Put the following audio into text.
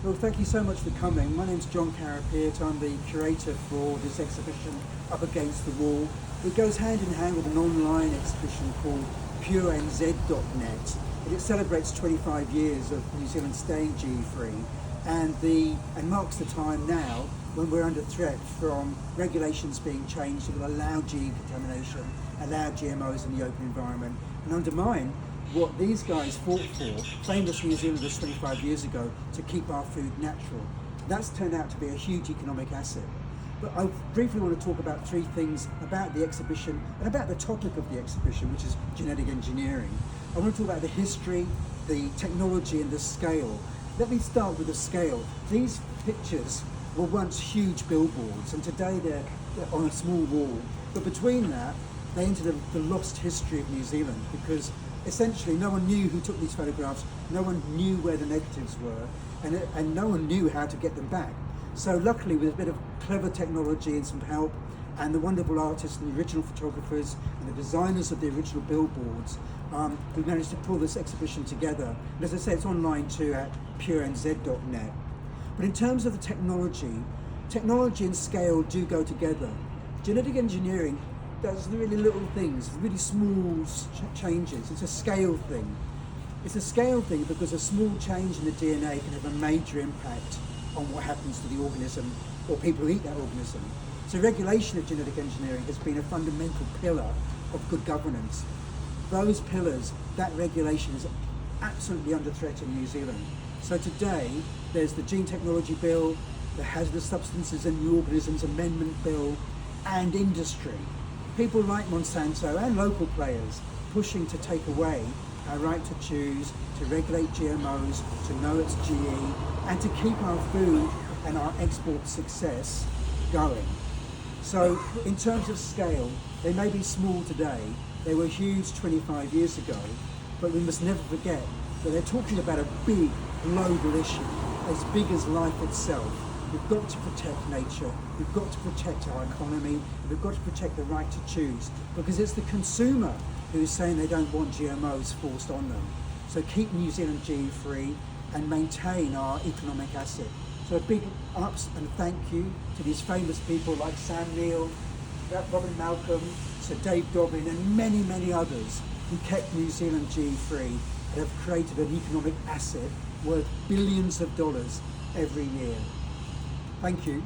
Well, thank you so much for coming. My name's John Carapiet. I'm the curator for this exhibition, Up Against the Wall. It goes hand in hand with an online exhibition called purenz.net. It celebrates 25 years of New Zealand staying GE-free and marks the time now when we're under threat from regulations being changed that will allow GE contamination, allow GMOs in the open environment, and undermine what these guys fought for, famous New Zealanders 25 years ago, to keep our food natural. That's turned out to be a huge economic asset. But I briefly want to talk about three things about the exhibition and about the topic of the exhibition, which is genetic engineering. I want to talk about the history, the technology and the scale. Let me start with the scale. These pictures were once huge billboards and today they're on a small wall. But between that, they entered the lost history of New Zealand because essentially no one knew who took these photographs, no one knew where the negatives were, and no one knew how to get them back. So luckily, with a bit of clever technology and some help, and the wonderful artists and the original photographers and the designers of the original billboards, we managed to pull this exhibition together. And as I say, it's online too at purenz.net. But in terms of the technology and scale do go together. Genetic engineering does really little things, really small changes. It's a scale thing. It's a scale thing because a small change in the DNA can have a major impact on what happens to the organism or people who eat that organism. So regulation of genetic engineering has been a fundamental pillar of good governance. Those pillars, that regulation is absolutely under threat in New Zealand. So today, there's the Gene Technology Bill, the Hazardous Substances in New Organisms Amendment Bill, and industry. People like Monsanto and local players pushing to take away our right to choose, to regulate GMOs, to know it's GE, and to keep our food and our export success going. So in terms of scale, they may be small today, they were huge 25 years ago, but we must never forget that they're talking about a big global issue, as big as life itself. We've got to protect nature, we've got to protect our economy, we've got to protect the right to choose, because it's the consumer who's saying they don't want GMOs forced on them. So keep New Zealand GE-free and maintain our economic asset. So a big ups and thank you to these famous people like Sam Neill, Robin Malcolm, Sir Dave Dobbin and many, many others who kept New Zealand GE-free and have created an economic asset worth billions of dollars every year. Thank you.